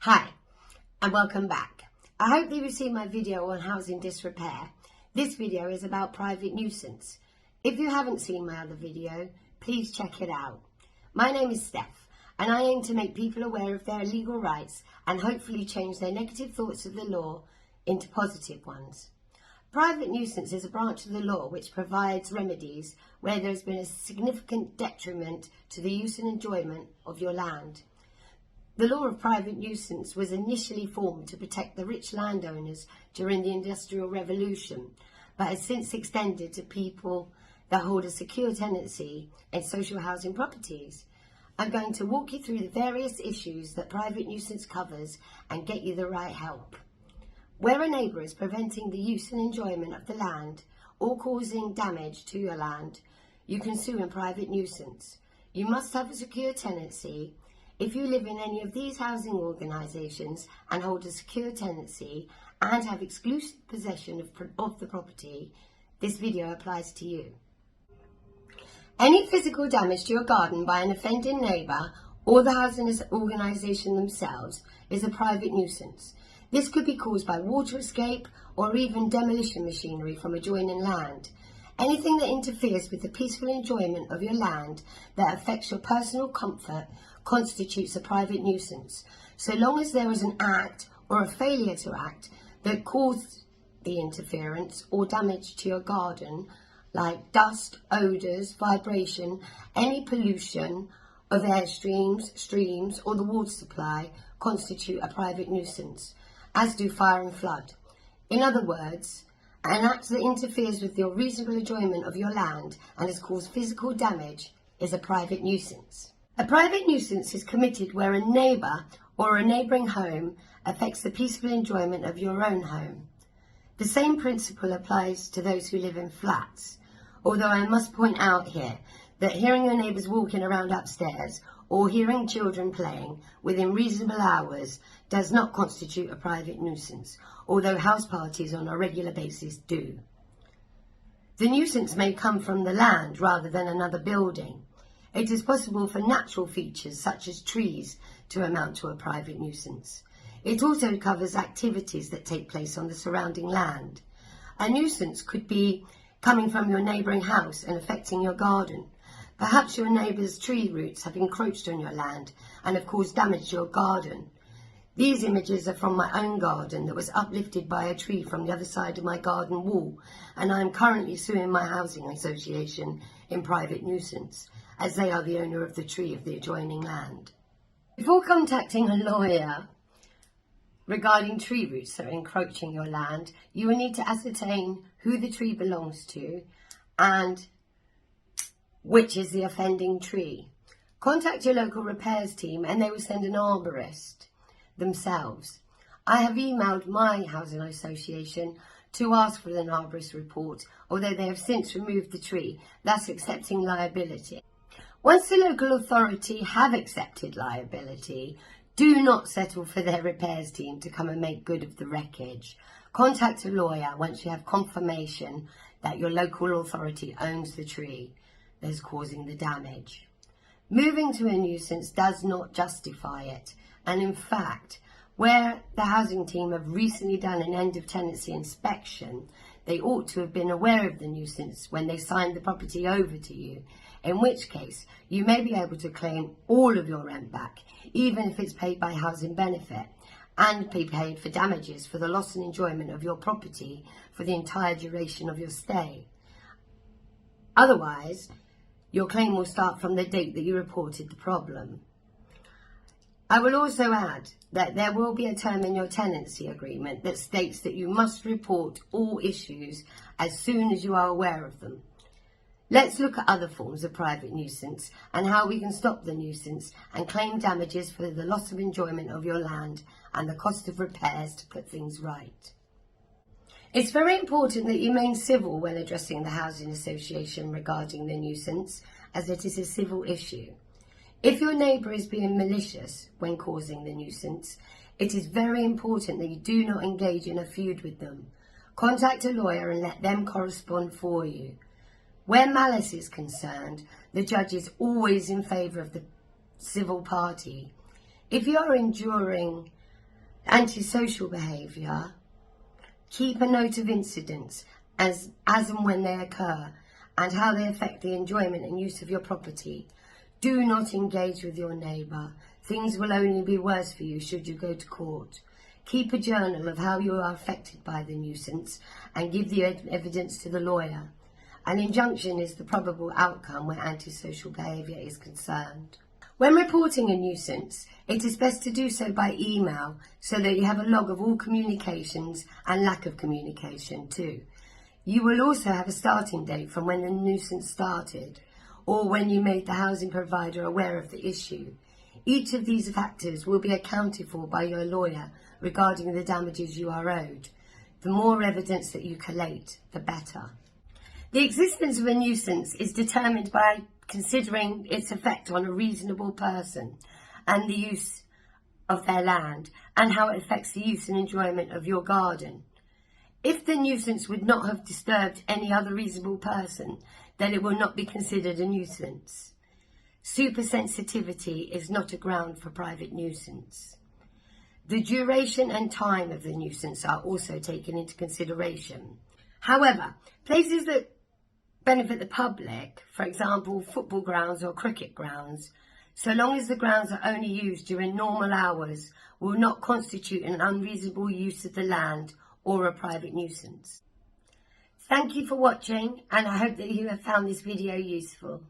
Hi and welcome back. I hope that you've seen my video on housing disrepair. This video is about private nuisance. If you haven't seen my other video, please check it out. My name is Steph and I aim to make people aware of their legal rights and hopefully change their negative thoughts of the law into positive ones. Private nuisance is a branch of the law which provides remedies where there has been a significant detriment to the use and enjoyment of your land. The law of private nuisance was initially formed to protect the rich landowners during the Industrial Revolution, but has since extended to people that hold a secure tenancy in social housing properties. I'm going to walk you through the various issues that private nuisance covers and get you the right help. Where a neighbour is preventing the use and enjoyment of the land or causing damage to your land, you can sue in private nuisance. You must have a secure tenancy. If you live in any of these housing organisations and hold a secure tenancy and have exclusive possession of the property, this video applies to you. Any physical damage to your garden by an offending neighbour or the housing organisation themselves is a private nuisance. This could be caused by water escape or even demolition machinery from adjoining land. Anything that interferes with the peaceful enjoyment of your land that affects your personal comfort constitutes a private nuisance, so long as there is an act or a failure to act that caused the interference or damage to your garden, like dust, odours, vibration, any pollution of airstreams, streams or the water supply constitute a private nuisance, as do fire and flood. In other words, an act that interferes with your reasonable enjoyment of your land and has caused physical damage is a private nuisance. A private nuisance is committed where a neighbour or a neighbouring home affects the peaceful enjoyment of your own home. The same principle applies to those who live in flats, although I must point out here that hearing your neighbours walking around upstairs or hearing children playing within reasonable hours does not constitute a private nuisance, although house parties on a regular basis do. The nuisance may come from the land rather than another building. It is possible for natural features such as trees to amount to a private nuisance. It also covers activities that take place on the surrounding land. A nuisance could be coming from your neighbouring house and affecting your garden. Perhaps your neighbour's tree roots have encroached on your land and have caused damage to your garden. These images are from my own garden that was uplifted by a tree from the other side of my garden wall, and I am currently suing my housing association in private nuisance, as they are the owner of the tree of the adjoining land. Before contacting a lawyer regarding tree roots that are encroaching your land, you will need to ascertain who the tree belongs to and which is the offending tree. Contact your local repairs team and they will send an arborist themselves. I have emailed my housing association to ask for an arborist report, although they have since removed the tree, thus accepting liability. Once the local authority have accepted liability, do not settle for their repairs team to come and make good of the wreckage. Contact a lawyer once you have confirmation that your local authority owns the tree that is causing the damage. Moving to a nuisance does not justify it, and in fact, where the housing team have recently done an end of tenancy inspection, they ought to have been aware of the nuisance when they signed the property over to you, in which case you may be able to claim all of your rent back, even if it's paid by housing benefit, and be paid for damages for the loss and enjoyment of your property for the entire duration of your stay. Otherwise, your claim will start from the date that you reported the problem. I will also add that there will be a term in your tenancy agreement that states that you must report all issues as soon as you are aware of them. Let's look at other forms of private nuisance and how we can stop the nuisance and claim damages for the loss of enjoyment of your land and the cost of repairs to put things right. It's very important that you remain civil when addressing the housing association regarding the nuisance, as it is a civil issue. If your neighbour is being malicious when causing the nuisance, it is very important that you do not engage in a feud with them. Contact a lawyer and let them correspond for you. Where malice is concerned, the judge is always in favour of the civil party. If you are enduring Antisocial behaviour. Keep a note of incidents as and when they occur and how they affect the enjoyment and use of your property. Do not engage with your neighbour. Things will only be worse for you should you go to court. Keep a journal of how you are affected by the nuisance and give the evidence to the lawyer. An injunction is the probable outcome where antisocial behaviour is concerned. When reporting a nuisance, it is best to do so by email so that you have a log of all communications and lack of communication too. You will also have a starting date from when the nuisance started or when you made the housing provider aware of the issue. Each of these factors will be accounted for by your lawyer regarding the damages you are owed. The more evidence that you collate, the better. The existence of a nuisance is determined by considering its effect on a reasonable person and the use of their land and how it affects the use and enjoyment of your garden. If the nuisance would not have disturbed any other reasonable person, then it will not be considered a nuisance. Supersensitivity is not a ground for private nuisance. The duration and time of the nuisance are also taken into consideration. However, places that benefit the public, for example football grounds or cricket grounds, so long as the grounds are only used during normal hours, will not constitute an unreasonable use of the land or a private nuisance. Thank you for watching, and I hope that you have found this video useful.